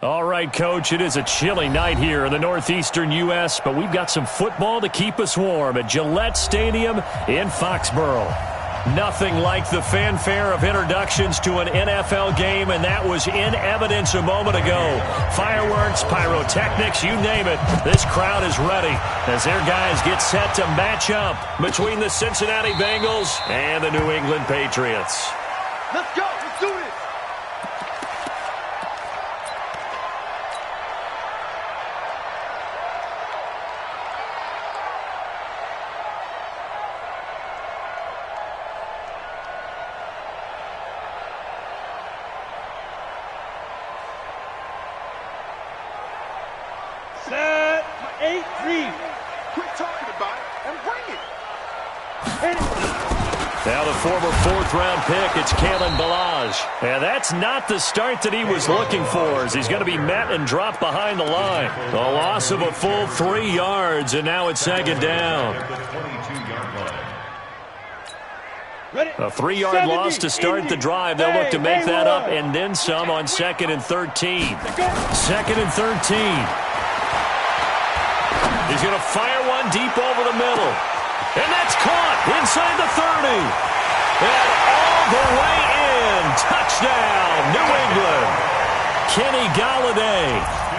All right, Coach, it is a chilly night here in the northeastern U.S., but we've got some football to keep us warm at Gillette Stadium in Foxborough. Nothing like the fanfare of introductions to an NFL game, and that was in evidence a moment ago. Fireworks, pyrotechnics, you name it. This crowd is ready as their guys get set to match up between the Cincinnati Bengals and the New England Patriots. Let's go. Let's do this. Set. 8-3. Quit talking about it and bring it. Now the former fourth-round pick, it's Kalen Ballage. And that's not the start that he was looking for, as he's going to be met and dropped behind the line. A loss of a full 3 yards, and now it's second down. A 3-yard loss to start the drive. They'll look to make that up and then some on 2nd and 13. 2nd and 13. He's going to fire one deep over the middle. And that's caught inside the 30. And all the way in. Touchdown, New England. Kenny Golladay,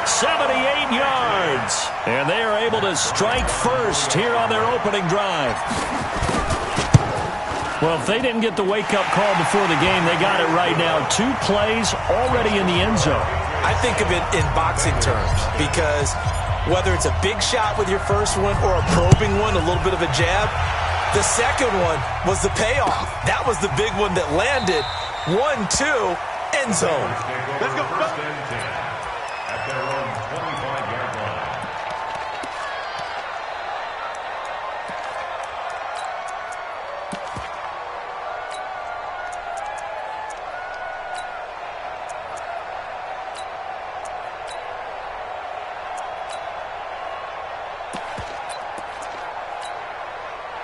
78 yards. And they are able to strike first here on their opening drive. Well, if they didn't get the wake-up call before the game, they got it right now. 2 plays already in the end zone. I think of it in boxing terms because whether it's a big shot with your first one or a probing one, a little bit of a jab, the second one was the payoff. That was the big one that landed. 1-2, end zone. Let's go. At their own 25-yard line.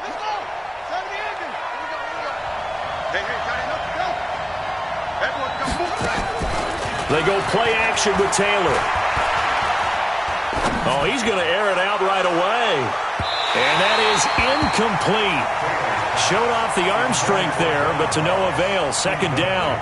Let's go. Time to end it. Here we go. Hey, got enough to go. Everyone come move. They go play action with Taylor. Oh, he's going to air it out right away. And that is incomplete. Showed off the arm strength there, but to no avail. Second down.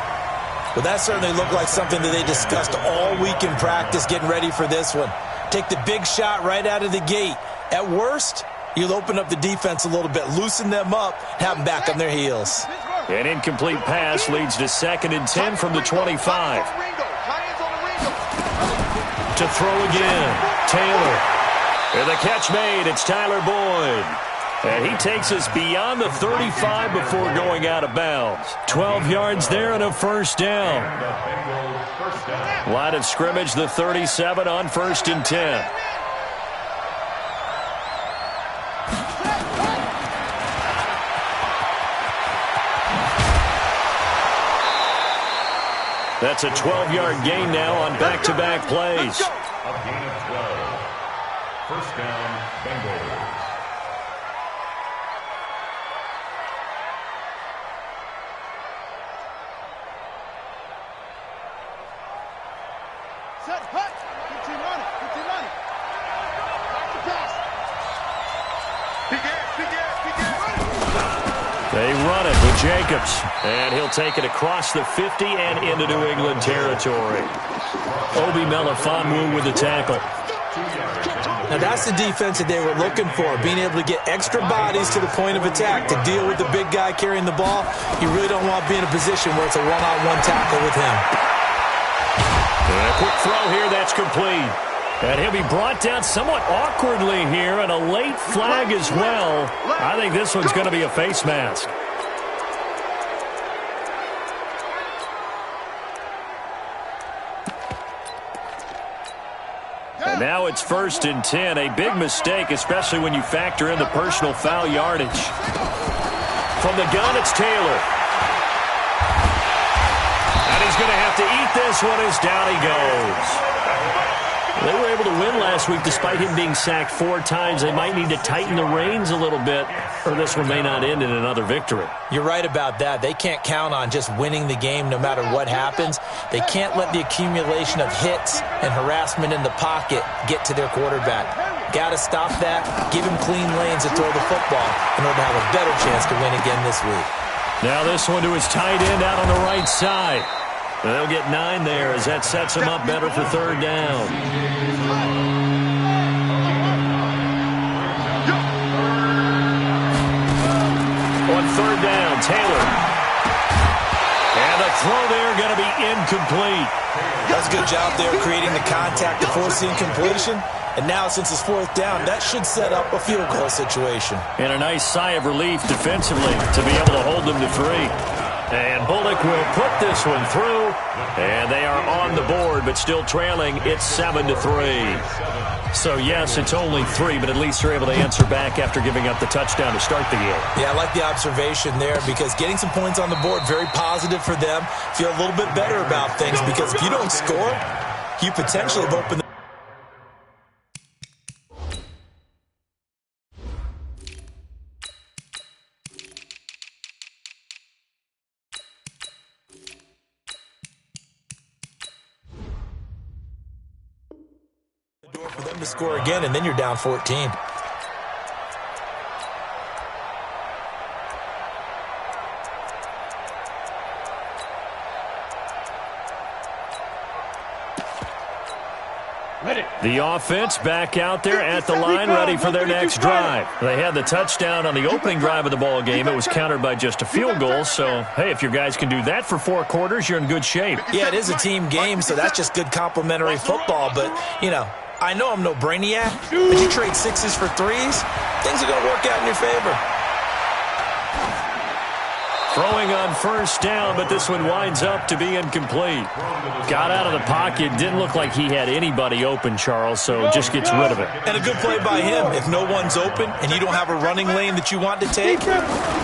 Well, that certainly looked like something that they discussed all week in practice, getting ready for this one. Take the big shot right out of the gate. At worst, you'll open up the defense a little bit, loosen them up, have them back on their heels. An incomplete pass leads to 2nd and 10 from the 25. To throw again, Taylor. And the catch made, it's Tyler Boyd. And he takes us beyond the 35 before going out of bounds. 12 yards there and a first down. Line of scrimmage, the 37 on 1st and 10. That's a 12-yard gain now on back-to-back plays. A gain of 12. First down, Bengals. Set, hut. 15 on it. 15 on it. Back to pass. Big ass. They run it with Jacobs. And he'll take it across the 50 and into New England territory. Obi Melifonwu with the tackle. Now, that's the defense that they were looking for, being able to get extra bodies to the point of attack to deal with the big guy carrying the ball. You really don't want to be in a position where it's a one-on-one tackle with him. And a quick throw here, that's complete. And he'll be brought down somewhat awkwardly here, and a late flag as well. I think this one's going to be a face mask. And now it's 1st and 10. A big mistake, especially when you factor in the personal foul yardage. From the gun, it's Taylor. And he's going to have to eat this one as down he goes. They were able to win last week despite him being sacked 4 times. They might need to tighten the reins a little bit, or this one may not end in another victory. You're right about that. They can't count on just winning the game no matter what happens. They can't let the accumulation of hits and harassment in the pocket get to their quarterback. Got to stop that, give him clean lanes to throw the football in order to have a better chance to win again this week. Now this one to his tight end out on the right side. They'll get 9 there as that sets him up better for 3rd down. On 3rd down, Taylor. And the throw there going to be incomplete. That's a good job there creating the contact to force the incompletion. And now, since it's 4th down, that should set up a field goal situation. And a nice sigh of relief defensively to be able to hold them to 3. And Bullock will put this one through. And they are on the board, but still trailing. It's 7-3. So, yes, it's only 3, but at least they're able to answer back after giving up the touchdown to start the game. Yeah, I like the observation there because getting some points on the board, very positive for them. Feel a little bit better about things because if you don't score, you potentially have opened the door for them to score again, and then you're down 14. The offense back out there at the line, ready for their next drive. They had the touchdown on the opening drive of the ball game. It was countered by just a field goal. So, hey, if your guys can do that for 4 quarters, you're in good shape. Yeah, it is a team game, so that's just good complimentary football. But, you know, I know I'm no brainiac, but you trade 6s for 3s, things are going to work out in your favor. Throwing on 1st down, but this one winds up to be incomplete. Got out of the pocket. Didn't look like he had anybody open, Charles, so just gets rid of it. And a good play by him. If no one's open and you don't have a running lane that you want to take,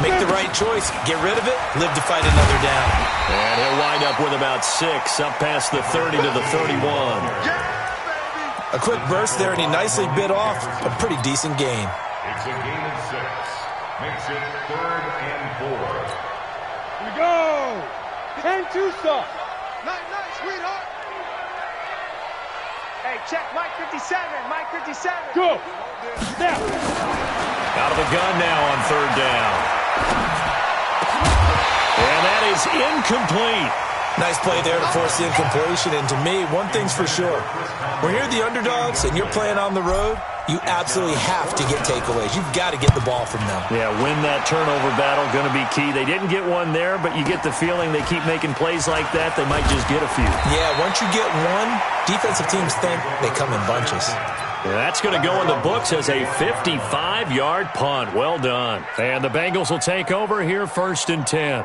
make the right choice. Get rid of it. Live to fight another down. And he'll wind up with about 6, up past the 30 to the 31. A quick burst there, and he nicely bit off a pretty decent gain. It's a gain of 6. Makes it 3rd and 4. We go! 10-2 stop. Night, sweetheart. Hey, check Mike 57. Mike 57. Go. Snap. Out of the gun now on 3rd down. And that is incomplete. Nice play there to force the incompletion. And to me, one thing's for sure. When you're the underdogs and you're playing on the road, you absolutely have to get takeaways. You've got to get the ball from them. Yeah, win that turnover battle, going to be key. They didn't get one there, but you get the feeling they keep making plays like that, they might just get a few. Yeah, once you get one, defensive teams think they come in bunches. Yeah, that's going to go in the books as a 55-yard punt. Well done. And the Bengals will take over here 1st and 10.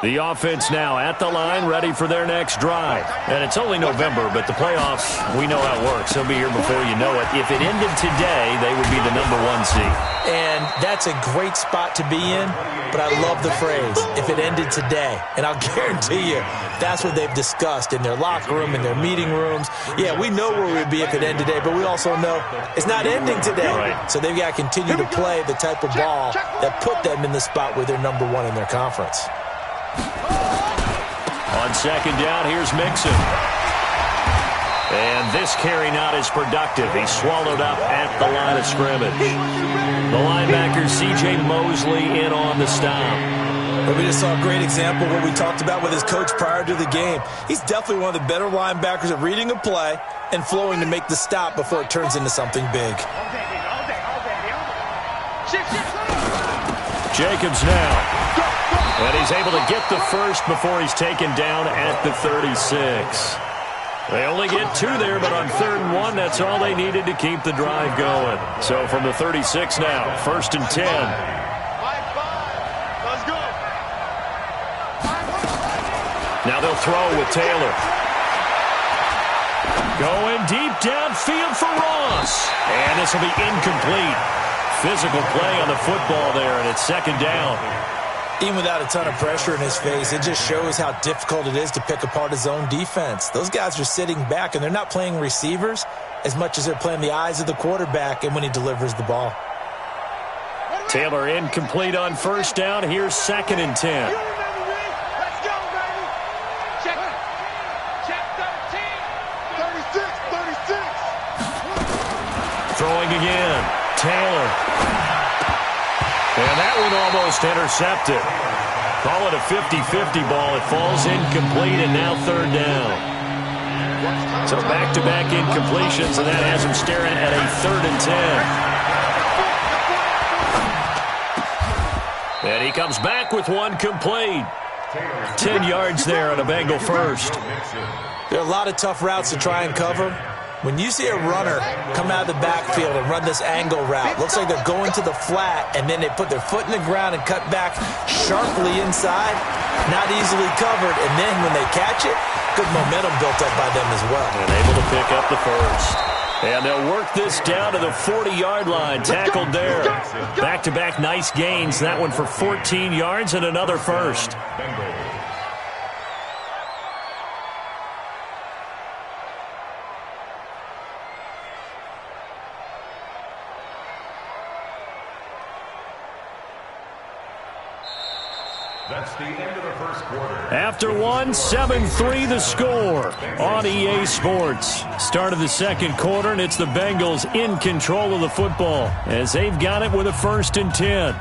The offense now at the line, ready for their next drive. And it's only November, but the playoffs, we know how it works. They'll be here before you know it. If it ended today, they would be the #1 seed. And that's a great spot to be in, but I love the phrase, if it ended today. And I'll guarantee you, that's what they've discussed in their locker room, in their meeting rooms. Yeah, we know where we'd be if it ended today, but we also know it's not ending today. Right. So they've got to continue to play the type of ball that put them in the spot where they're #1 in their conference. On 2nd down, here's Mixon. And this carry not as productive. He's swallowed up at the line of scrimmage. The linebacker, C.J. Mosley, in on the stop. But we just saw a great example of what we talked about with his coach prior to the game. He's definitely one of the better linebackers at reading a play and flowing to make the stop before it turns into something big. Jacobs now. And he's able to get the first before he's taken down at the 36. They only get 2 there, but on 3rd and 1, that's all they needed to keep the drive going. So from the 36 now, 1st and 10. Let's go. Now they'll throw with Taylor. Going deep downfield for Ross. And this will be incomplete. physical play on the football there, and it's second down. Even without a ton of pressure in his face, it just shows how difficult it is to pick apart his own defense. Those guys are sitting back, and they're not playing receivers as much as they're playing the eyes of the quarterback and when he delivers the ball. Taylor incomplete on first down. Here's second and 10. Let's go, baby. Check 13. 36. Throwing again. Taylor. And that one almost intercepted. Call it a 50-50 ball. It falls incomplete, and now third down. So back-to-back incompletions, and that has him staring at a third and 10. And he comes back with one complete. 10 yards there on a Bengal first. There are a lot of tough routes to try and cover. When you see a runner come out of the backfield and run this angle route, looks like they're going to the flat, and then they put their foot in the ground and cut back sharply inside, not easily covered, and then when they catch it, good momentum built up by them as well. And able to pick up the first. And they'll work this down to the 40-yard line, tackled there. Back-to-back nice gains, that one for 14 yards and another first. That's the end of the first quarter. After one, 7-3 the score on EA Sports. Start of the second quarter, and it's the Bengals in control of the football as they've got it with a first and 10.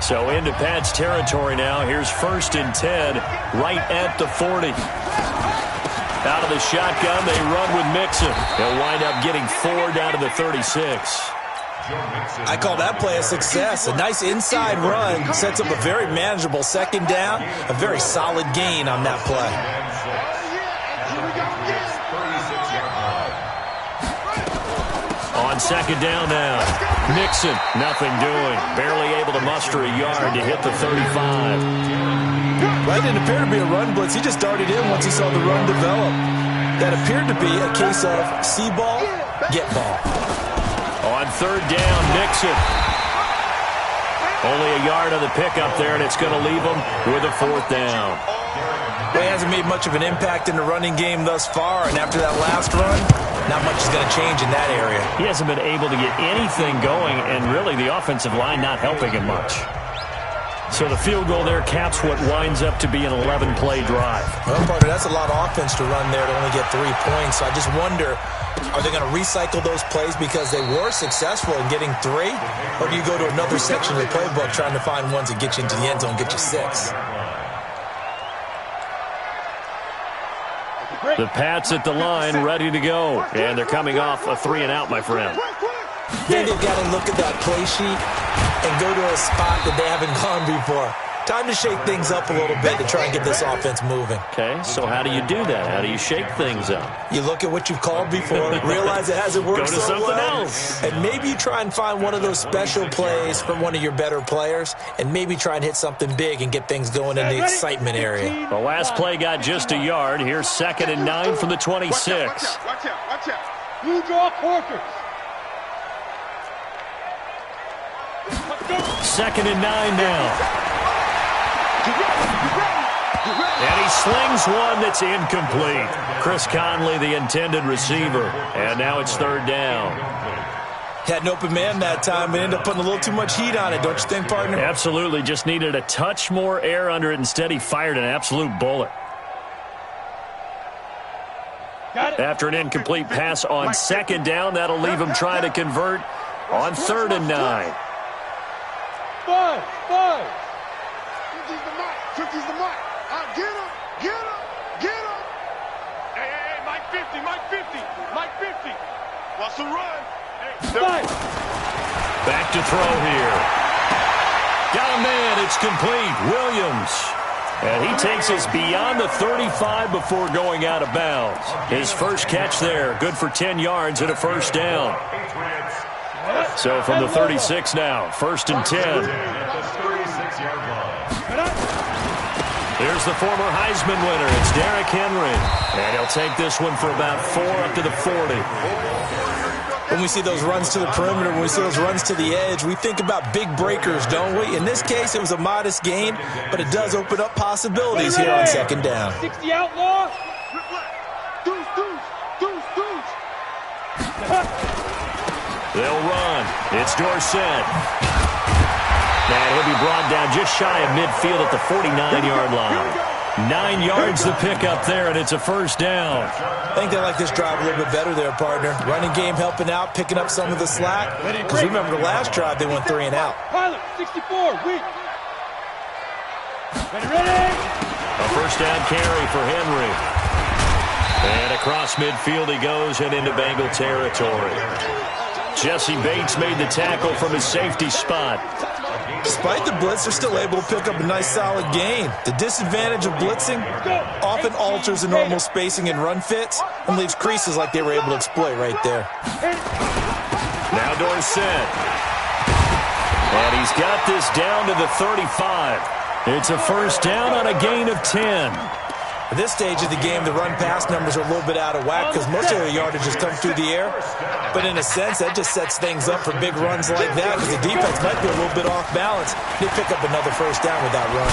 So into Pat's territory now. Here's first and 10 right at the 40. Out of the shotgun, they run with Mixon. They'll wind up getting 4 down to the 36. I call that play a success. A nice inside run sets up a very manageable second down, a very solid gain on that play. On second down now, Mixon, nothing doing. Barely able to muster a yard to hit the 35. That didn't appear to be a run blitz. He just darted in once he saw the run develop. That appeared to be a case of see ball, get ball. On third down, Mixon. Only a yard on the pickup there, and it's going to leave him with a fourth down. Well, he hasn't made much of an impact in the running game thus far, and after that last run, not much is going to change in that area. He hasn't been able to get anything going, and really the offensive line not helping him much. So the field goal there caps what winds up to be an 11-play drive. Well, partner, that's a lot of offense to run there to only get 3 points. So I just wonder, are they going to recycle those plays because they were successful in getting 3? Or do you go to another section of the playbook trying to find ones that get you into the end zone, get you 6? The Pats at the line, ready to go. And they're coming off a 3-and-out, my friend. Then they've got to look at that play sheet and go to a spot that they haven't gone before. Time to shake things up a little bit to try and get this offense moving. Okay, so how do you do that? How do you shake things up? You look at what you've called before, realize it hasn't worked Go to so something well, else. and maybe you try and find one of those special plays from one of your better players, and maybe try and hit something big and get things going in the excitement area. The last play got just a yard. Here's second and 9 from the 26. Watch out. You draw quarters. Second and 9 now. And he slings one that's incomplete. Chris Conley, the intended receiver. And now it's third down. Had an open man that time, but ended up putting a little too much heat on it, don't you think, partner? Absolutely. Just needed a touch more air under it. Instead, he fired an absolute bullet. After an incomplete pass on second down, that'll leave him trying to convert on third and 9. Five. Cookies the mic. Get him. Hey, Mike 50. Mike 50. What's the run? Five. Back to throw here. Got a man. It's complete. Williams. And he takes us beyond the 35 before going out of bounds. His first catch there. Good for 10 yards and a first down. So from the 36 now, first and 10. Here's the former Heisman winner. It's Derrick Henry. And he'll take this one for about 4 up to the 40. When we see those runs to the perimeter, when we see those runs to the edge, we think about big breakers, don't we? In this case, it was a modest gain, but it does open up possibilities here on second down. 60 outlaw. They'll run. It's Dorsett. And he'll be brought down just shy of midfield at the 49-yard line. 9 yards to pick up there, and it's a first down. I think they like this drive a little bit better there, partner. Running game helping out, picking up some of the slack. Because remember, the last drive, they went 3 and out. Pilot, 64, weak. Ready. A first down carry for Henry. And across midfield he goes and into Bengal territory. Jesse Bates made the tackle from his safety spot. Despite the blitz, they're still able to pick up a nice solid gain. The disadvantage of blitzing often alters the normal spacing and run fits and leaves creases like they were able to exploit right there. Now Dorsett. And he's got this down to the 35. It's a first down on a gain of 10. At this stage of the game, the run-pass numbers are a little bit out of whack because most of their yardage has come through the air. But in a sense, that just sets things up for big runs like that because the defense might be a little bit off balance. They pick up another first down with that run.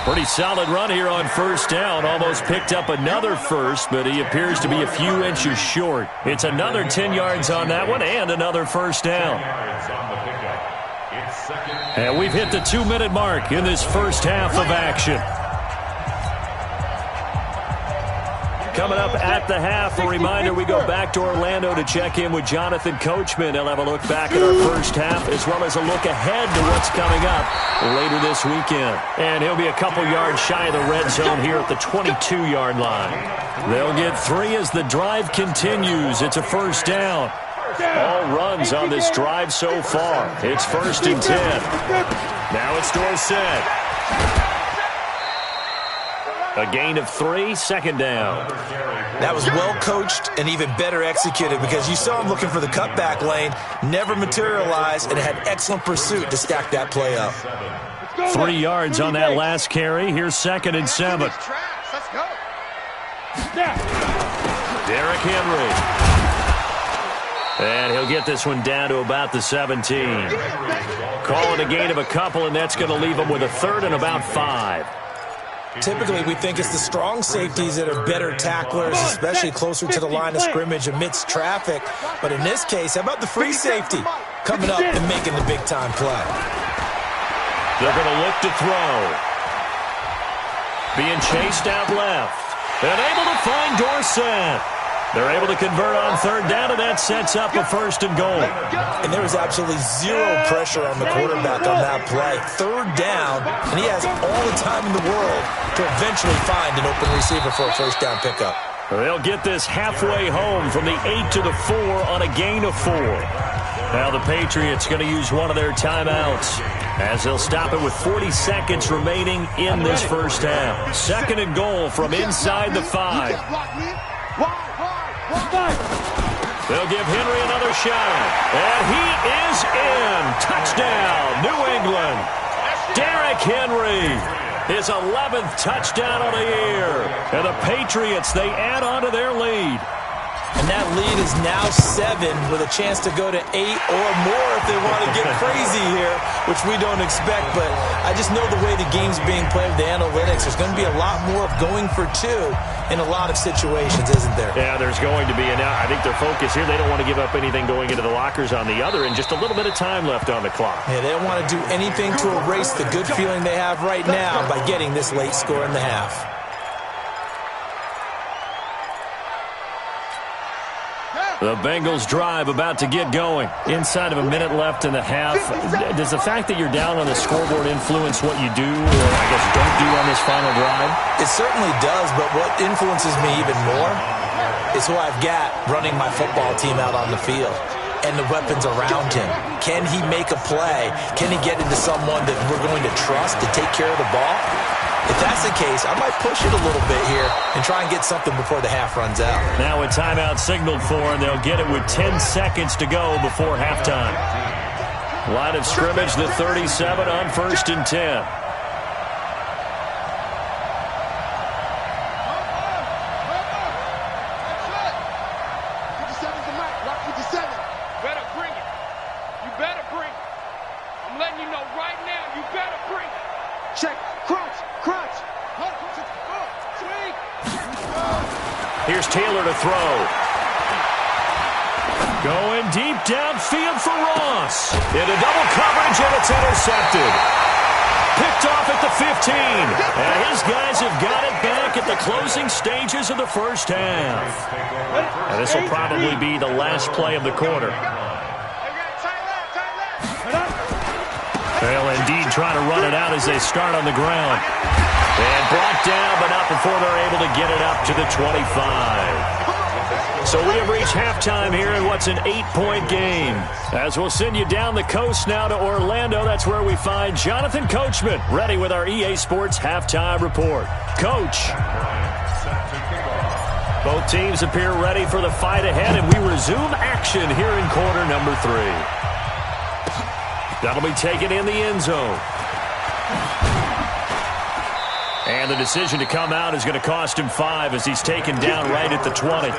Pretty solid run here on first down. Almost picked up another first, but he appears to be a few inches short. It's another 10 yards on that one and another first down. And we've hit the 2-minute mark in this first half of action. Coming up at the half, a reminder, we go back to Orlando to check in with Jonathan Coachman. He'll have a look back at our first half as well as a look ahead to what's coming up later this weekend. And he'll be a couple yards shy of the red zone here at the 22-yard line. They'll get 3 as the drive continues. It's a first down. All runs on this drive so far. It's 1st and 10. Now it's Dorsett. A gain of 3, second down. That was well coached and even better executed because you saw him looking for the cutback lane, never materialized, and had excellent pursuit to stack that play up. 3 yards on that last carry. Here's 2nd and 7. Let's go. Derrick Henry. And he'll get this one down to about the 17. Call it a gain of a couple, and that's going to leave him with a 3rd and about 5. Typically, we think it's the strong safeties that are better tacklers, especially closer to the line of scrimmage amidst traffic. But in this case, how about the free safety coming up and making the big-time play? They're going to look to throw. Being chased out left. And able to find Dorsett. They're able to convert on 3rd down, and that sets up a 1st and goal. And there was absolutely zero pressure on the quarterback on that play. 3rd down, and he has all the time in the world to eventually find an open receiver for a first down pickup. They'll get this halfway home from the 8 to the 4 on a gain of 4. Now the Patriots going to use one of their timeouts as they'll stop it with 40 seconds remaining in this first half. 2nd and goal from inside the 5. They'll give Henry another shot. And he is in. Touchdown, New England. Derrick Henry, his 11th touchdown of the year. And the Patriots, they add on to their lead. And that lead is now 7 with a chance to go to 8 or more if they want to get crazy here, which we don't expect. But I just know the way the game's being played with the analytics, there's going to be a lot more of going for 2 in a lot of situations, isn't there? Yeah, there's going to be. And I think their focus here, they don't want to give up anything going into the lockers on the other, and just a little bit of time left on the clock. Yeah, they don't want to do anything to erase the good feeling they have right now by getting this late score in the half. The Bengals drive about to get going. Inside of a minute left in the half. Does the fact that you're down on the scoreboard influence what you do, or I guess don't do on this final drive? It certainly does, but what influences me even more is who I've got running my football team out on the field and the weapons around him. Can he make a play? Can he get into someone that we're going to trust to take care of the ball? If that's the case, I might push it a little bit here and try and get something before the half runs out. Now a timeout signaled for, and they'll get it with 10 seconds to go before halftime. Line of scrimmage, the 37 on 1st and 10. Here's Taylor to throw. Going deep downfield for Ross. Into double coverage, and it's intercepted. Picked off at the 15. And his guys have got it back at the closing stages of the first half. And this will probably be the last play of the quarter. They'll indeed try to run it out as they start on the ground. And brought down, but not before they're able to get it up to the 25. So we have reached halftime here in what's an 8-point game. As we'll send you down the coast now to Orlando, that's where we find Jonathan Coachman, ready with our EA Sports halftime report. Coach. Both teams appear ready for the fight ahead, and we resume action here in quarter number 3. That'll be taken in the end zone. And the decision to come out is going to cost him 5 as he's taken down right at the 20.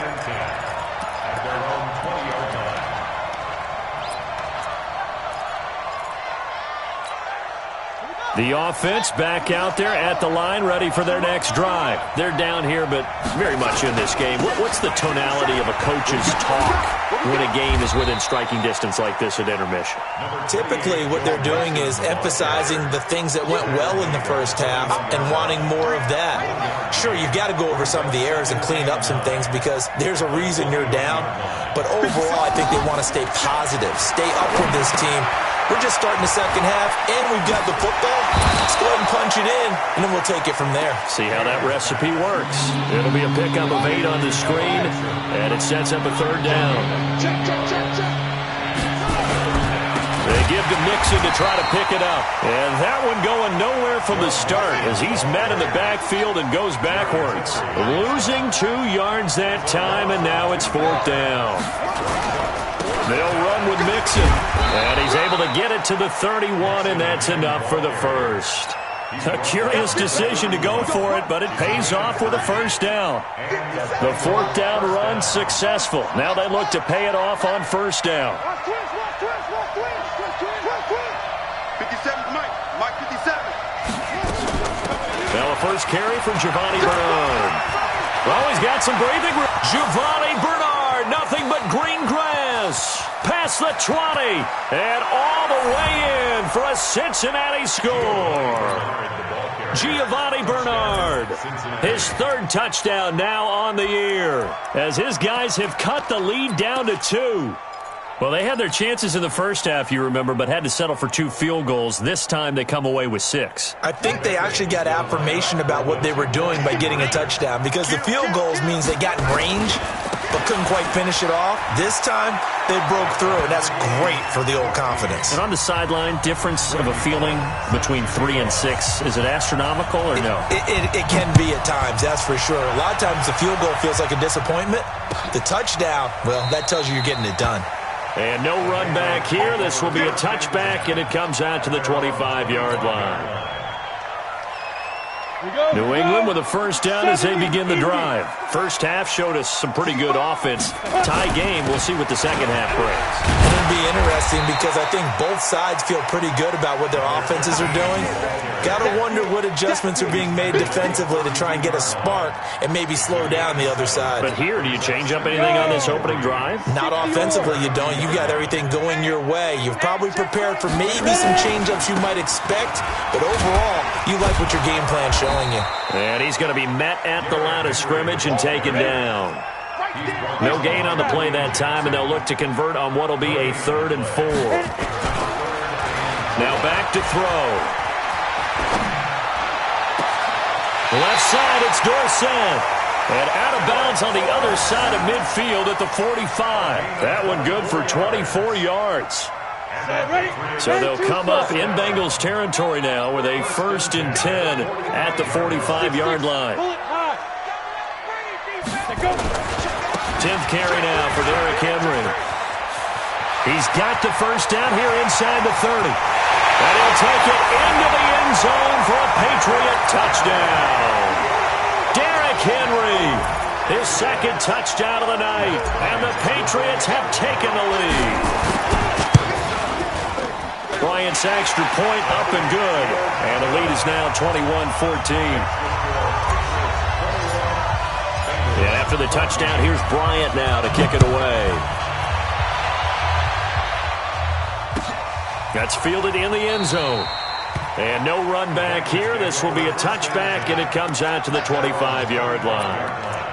The offense back out there at the line, ready for their next drive. They're down here, but very much in this game. What's the tonality of a coach's talk when a game is within striking distance like this at intermission? Typically, what they're doing is emphasizing the things that went well in the first half and wanting more of that. Sure, you've got to go over some of the errors and clean up some things because there's a reason you're down. But overall, I think they want to stay positive, stay up with this team. We're just starting the second half, and we've got the football. Let's go ahead and punch it in, and then we'll take it from there. See how that recipe works. It'll be a pickup of 8 on the screen, and it sets up a third down. They give to Mixon to try to pick it up. And that one going nowhere from the start as he's met in the backfield and goes backwards. Losing 2 yards that time, and now it's 4th down. They'll run with Mixon, and he's able to get it to the 31, and that's enough for the first. A curious decision to go for it, but it pays off with a first down. The 4th down run successful. Now they look to pay it off on first down. 57, Mike 57. Now a first carry for Giovanni Bernard. Well, he's got some breathing room. Giovanni Bernard, nothing but green grass. Past the 20, and all the way in for a Cincinnati score. Giovanni Bernard, his 3rd touchdown now on the year, as his guys have cut the lead down to 2. Well, they had their chances in the first half, you remember, but had to settle for 2 field goals. This time they come away with 6. I think they actually got affirmation about what they were doing by getting a touchdown because the field goals means they got in range but couldn't quite finish it off. This time, they broke through, and that's great for the old confidence. And on the sideline, difference of a feeling between 3 and 6, is it astronomical or no? It can be at times, that's for sure. A lot of times the field goal feels like a disappointment. The touchdown, well, that tells you you're getting it done. And no run back here. This will be a touchback, and it comes out to the 25-yard line. New England with a first down as they begin the drive. First half showed us some pretty good offense. Tie game. We'll see what the second half brings. It'll be interesting because I think both sides feel pretty good about what their offenses are doing. Got to wonder what adjustments are being made defensively to try and get a spark and maybe slow down the other side. But here, do you change up anything on this opening drive? Not offensively, you don't. You got everything going your way. You've probably prepared for maybe some change-ups you might expect, but overall, you like what your game plan's showing you. And he's going to be met at the line of scrimmage and taken down. No gain on the play that time, and they'll look to convert on what will be a 3rd and 4. Now back to throw. Left side, it's Dorsett. And out of bounds on the other side of midfield at the 45. That one good for 24 yards. So they'll come up in Bengals territory now with a 1st and 10 at the 45-yard line. 10th carry now for Derrick Henry. He's got the first down here inside the 30. And he'll take it into the end zone for a Patriot touchdown. Derrick Henry, his 2nd touchdown of the night. And the Patriots have taken the lead. Bryant's extra point up and good. And the lead is now 21-14. Yeah, After the touchdown, here's Bryant now to kick it away. That's fielded in the end zone. And no run back here. This will be a touchback, and it comes out to the 25-yard line.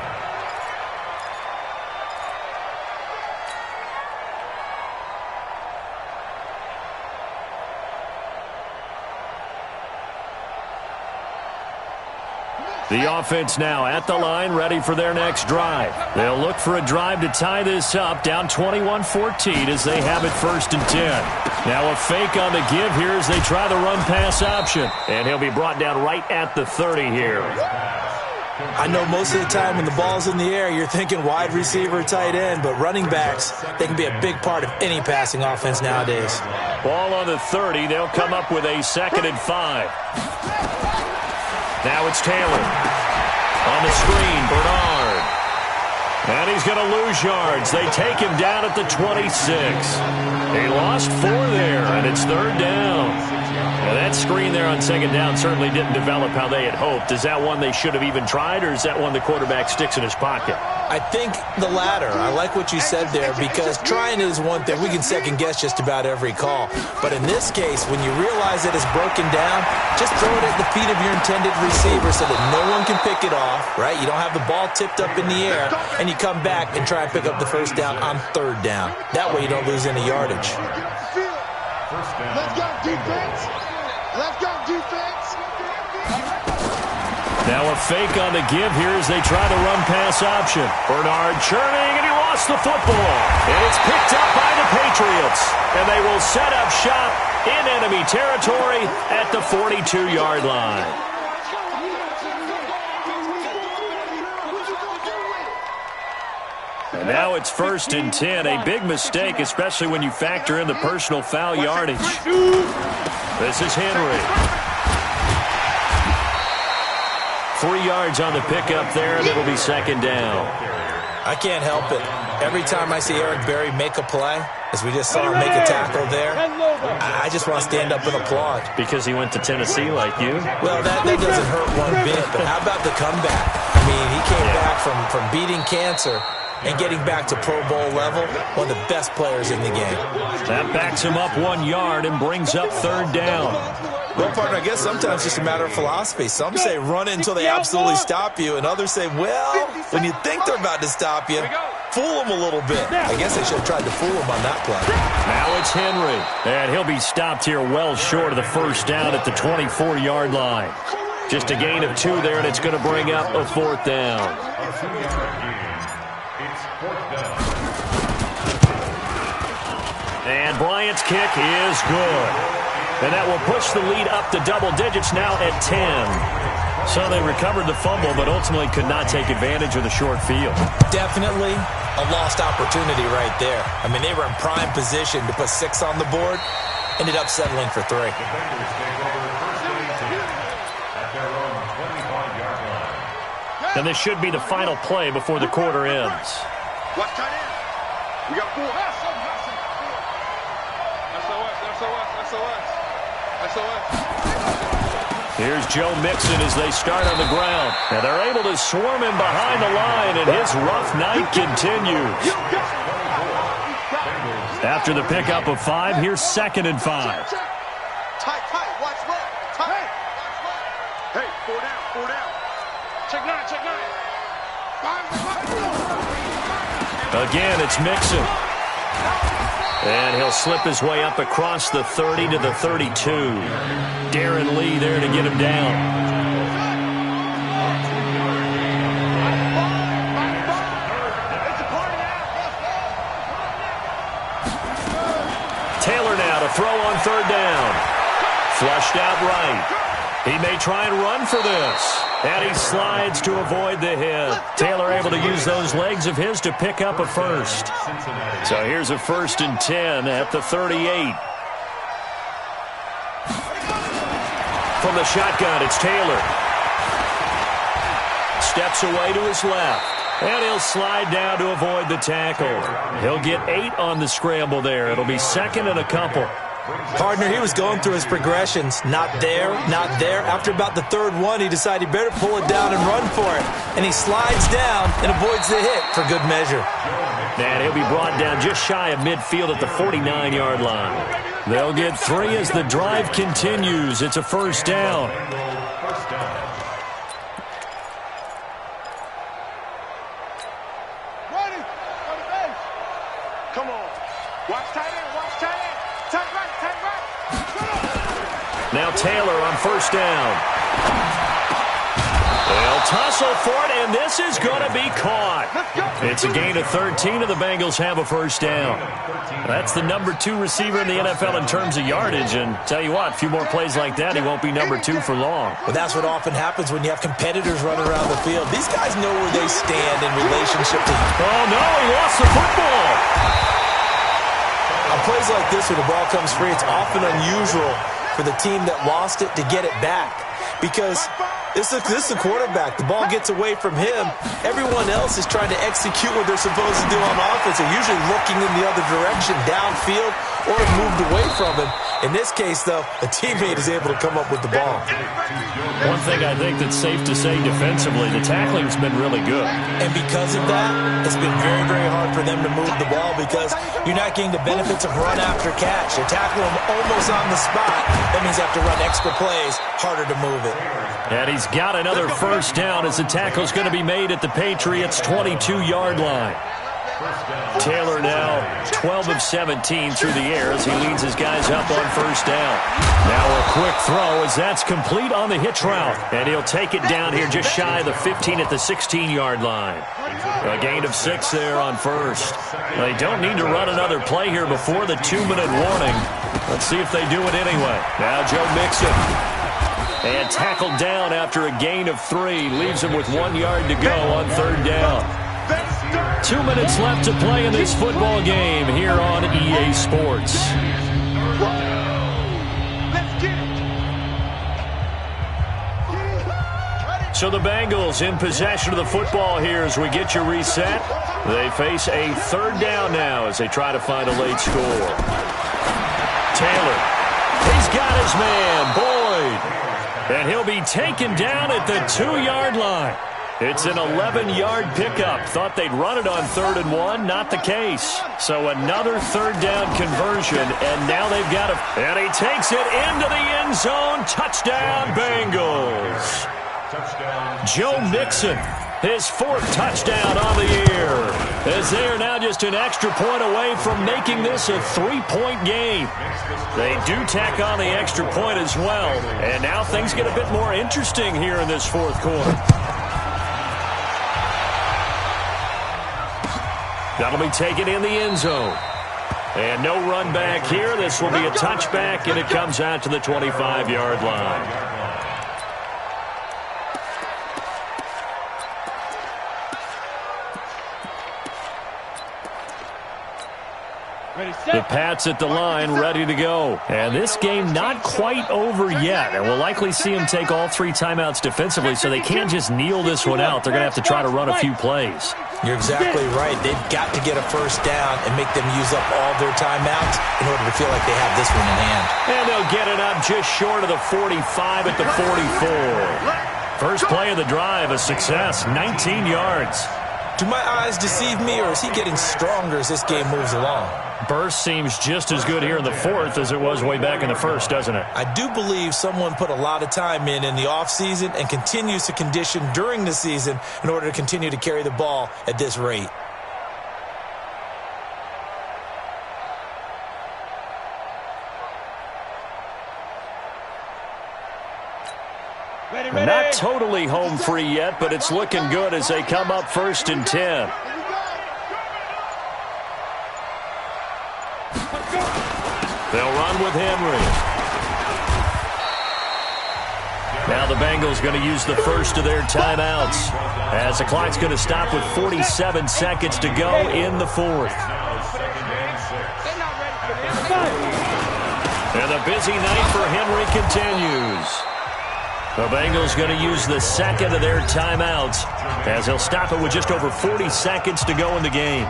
The offense now at the line, ready for their next drive. They'll look for a drive to tie this up, down 21-14 as they have it 1st and 10. Now a fake on the give here as they try the run-pass option. And he'll be brought down right at the 30 here. I know most of the time when the ball's in the air, you're thinking wide receiver, tight end, but running backs, they can be a big part of any passing offense nowadays. Ball on the 30. They'll come up with a 2nd and 5. Now it's Taylor. On the screen, Bernard. And he's going to lose yards. They take him down at the 26. He lost 4 there, and it's 3rd down. Now that screen there on 2nd down certainly didn't develop how they had hoped. Is that one they should have even tried, or is that one the quarterback sticks in his pocket? I think the latter. I like what you said there, because trying is one thing. We can second-guess just about every call. But in this case, when you realize that it's broken down, just throw it at the feet of your intended receiver so that no one can pick it off, right? You don't have the ball tipped up in the air, and you come back and try and pick up the 1st down on 3rd down. That way you don't lose any yardage. Let's go, defense. Let's go, defense. Now a fake on the give here as they try the run-pass option. Bernard churning, and he lost the football. And it's picked up by the Patriots. And they will set up shop in enemy territory at the 42-yard line. And now it's 1st and 10. A big mistake, especially when you factor in the personal foul yardage. This is Henry. 3 yards on the pickup there, and it'll be 2nd down. I can't help it. Every time I see Eric Berry make a play, as we just saw him make a tackle there, I just want to stand up and applaud. Because he went to Tennessee like you? Well, that doesn't hurt one bit, but how about the comeback? I mean, he came back from beating cancer and getting back to Pro Bowl level, one of the best players in the game. That backs him up 1 yard and brings up 3rd down. Well, partner, I guess sometimes it's just a matter of philosophy. Some say run it until they absolutely stop you, and others say, well, when you think they're about to stop you, fool them a little bit. I guess they should have tried to fool them on that play. Now it's Henry, and he'll be stopped here well short of the 1st down at the 24-yard line. Just a gain of 2 there, and it's going to bring up a 4th down. And Bryant's kick is good. And that will push the lead up to double digits now at 10. So they recovered the fumble, but ultimately could not take advantage of the short field. Definitely a lost opportunity right there. I mean, they were in prime position to put 6 on the board, ended up settling for 3. And this should be the final play before the quarter ends. Watch tight end. We got 4. Here's Joe Mixon as they start on the ground. And they're able to swarm him behind the line, and his rough night continues. After the pickup of 5, here's 2nd and 5. Tight, watch left. Tight. Hey, 4 down. Check 9. Again, it's Mixon. And he'll slip his way up across the 30 to the 32. Darren Lee there to get him down. Taylor now to throw on 3rd down. Flushed out right. He may try and run for this. And he slides to avoid the hit. Taylor able to use those legs of his to pick up a 1st. So here's a 1st and 10 at the 38. From the shotgun, it's Taylor. Steps away to his left. And he'll slide down to avoid the tackle. He'll get 8 on the scramble there. It'll be 2nd and a couple. Partner, he was going through his progressions. Not there, not there. After about the third one, he decided he better pull it down and run for it. And he slides down and avoids the hit for good measure. And he'll be brought down just shy of midfield at the 49-yard line. They'll get 3 as the drive continues. It's a first down. Come on. Watch tight end. Watch tight end. Tight right. Tight right. Now Taylor on first down. They'll tussle for it, and this is going to be caught. It's a gain of 13, and the Bengals have a first down. That's the number 2 receiver in the NFL in terms of yardage, and tell you what, a few more plays like that, he won't be number 2 for long. Well, that's what often happens when you have competitors running around the field. These guys know where they stand in relationship to... Oh, no, he lost the football. On plays like this where the ball comes free, it's often unusual for the team that lost it to get it back because this is the quarterback. The ball gets away from him. Everyone else is trying to execute what they're supposed to do on offense. They're usually looking in the other direction, downfield, or moved away from him. In this case, though, a teammate is able to come up with the ball. One thing I think that's safe to say defensively, the tackling's been really good. And because of that, it's been very, very hard for them to move the ball because you're not getting the benefits of run after catch. They're tackling them almost on the spot. That means they have to run extra plays, harder to move it. And he's got another first down as the tackle's going to be made at the Patriots' 22-yard line. Taylor now 12 of 17 through the air as he leads his guys up on first down. Now a quick throw as that's complete on the hitch route. And he'll take it down here just shy of the 15 at the 16-yard line. A gain of 6 there on first. They don't need to run another play here before the 2-minute warning. Let's see if they do it anyway. Now Joe Mixon. And tackled down after a gain of 3. Leaves him with 1 yard to go on third down. 2 minutes left to play in this football game here on EA Sports. So the Bengals in possession of the football here as we get you reset. They face a third down now as they try to find a late score. Taylor, he's got his man, Boyd. And he'll be taken down at the 2-yard line. It's an 11-yard pickup. Thought they'd run it on 3rd and 1. Not the case. So another third down conversion, and now they've got it. And he takes it into the end zone. Touchdown, Bengals. Joe Mixon, his 4th touchdown on the year. As they are now just an extra point away from making this a 3-point game. They do tack on the extra point as well. And now things get a bit more interesting here in this 4th quarter. That'll be taken in the end zone. And no run back here. This will be a touchback, and it comes out to the 25-yard line. The Pats at the line, ready to go. And this game not quite over yet. And we'll likely see them take all 3 timeouts defensively, so they can't just kneel this one out. They're going to have to try to run a few plays. You're exactly right. They've got to get a first down and make them use up all their timeouts in order to feel like they have this one in hand. And they'll get it up just short of the 45 at the 44. First play of the drive, a success, 19 yards. Do my eyes deceive me, or is he getting stronger as this game moves along? Burst seems just as good here in the 4th as it was way back in the 1st, doesn't it? I do believe someone put a lot of time in the offseason and continues to condition during the season in order to continue to carry the ball at this rate. Not totally home free yet, but it's looking good as they come up 1st and 10. They'll run with Henry. Now the Bengals going to use the first of their timeouts as the clock's going to stop with 47 seconds to go in the 4th. And the busy night for Henry continues. The Bengals going to use the second of their timeouts as they'll stop it with just over 40 seconds to go in the game.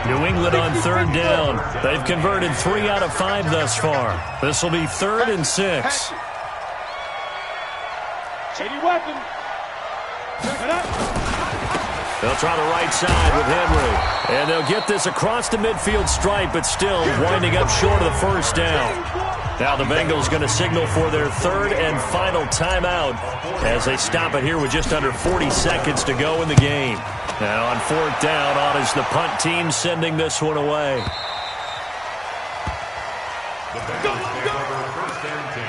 New England on third down. They've converted 3 out of 5 thus far. This will be 3rd and 6. Any weapon. They'll try the right side with Henry. And they'll get this across the midfield stripe, but still winding up short of the first down. Now the Bengals going to signal for their 3rd and final timeout as they stop it here with just under 40 seconds to go in the game. Now on 4th down, on is the punt team sending this one away. The Bengals take over 1st and 10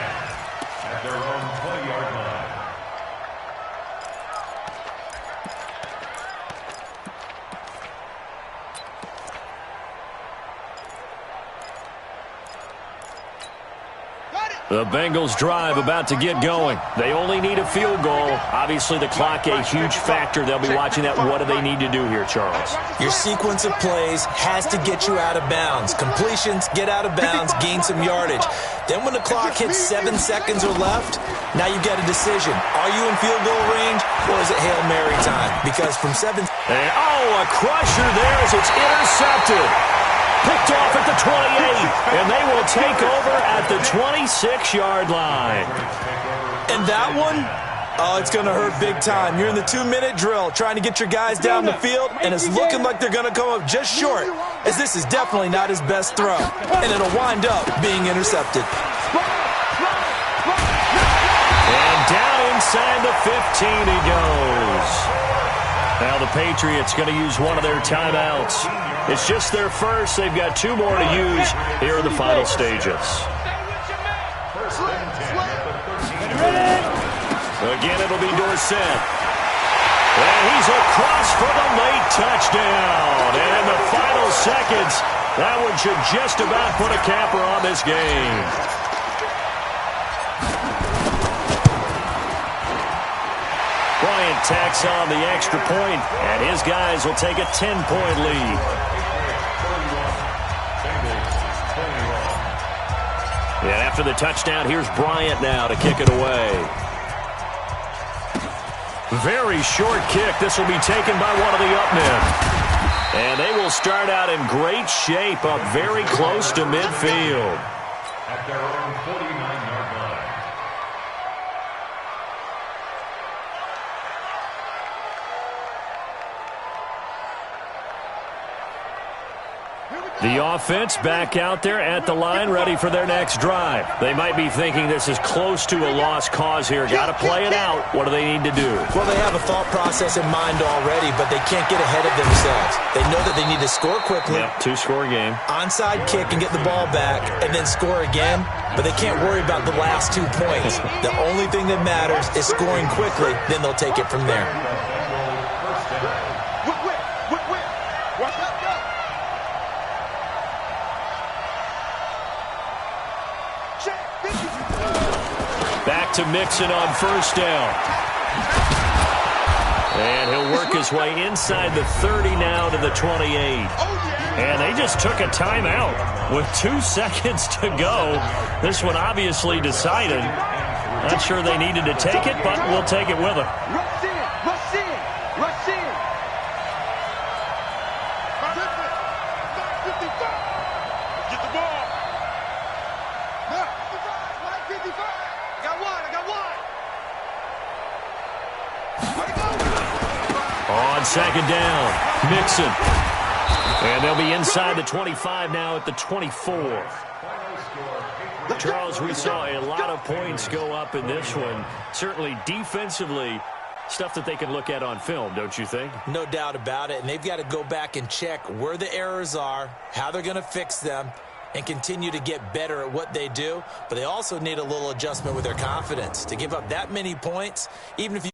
at their own 20-yard line. The Bengals drive about to get going. They only need a field goal. Obviously, the clock a huge factor. They'll be watching that. What do they need to do here, Charles? Your sequence of plays has to get you out of bounds. Completions, get out of bounds, gain some yardage. Then when the clock hits 7 seconds or left, now you've got a decision. Are you in field goal range or is it Hail Mary time? Because from 7... a crusher there as it's intercepted. Picked off at the 28, and they will take over at the 26-yard line. And that one, it's going to hurt big time. You're in the 2-minute drill trying to get your guys down the field, and it's looking like they're going to come up just short, as this is definitely not his best throw, and it'll wind up being intercepted. And down inside the 15 he goes. Now the Patriots going to use one of their timeouts. It's just their first. They've got 2 more to use here in the final stages. Again, it'll be Dorsett. And he's across for the late touchdown. And in the final seconds, that one should just about put a capper on this game. Bryant tacks on the extra point, and his guys will take a 10-point lead. And after the touchdown, here's Bryant now to kick it away. Very short kick. This will be taken by one of the up men. And they will start out in great shape, up very close to midfield. At their own 49-yard line. The offense back out there at the line, ready for their next drive. They might be thinking this is close to a lost cause here. Got to play it out. What do they need to do? Well, they have a thought process in mind already, but they can't get ahead of themselves. They know that they need to score quickly. Yep, 2-score game. Onside kick and get the ball back, and then score again. But they can't worry about the last 2 points. The only thing that matters is scoring quickly. Then they'll take it from there. Back to Mixon on first down. And he'll work his way inside the 30 now to the 28. And they just took a timeout with 2 seconds to go. This one obviously decided. Not sure they needed to take it, but we'll take it with them. Rush in! Rush in! Rush in! Get the ball. On second down, Mixon. And they'll be inside the 25 now at the 24. Charles, we saw a lot of points go up in this one. Certainly defensively, stuff that they can look at on film, don't you think? No doubt about it. And they've got to go back and check where the errors are, how they're going to fix them, and continue to get better at what they do. But they also need a little adjustment with their confidence. To give up that many points, even if you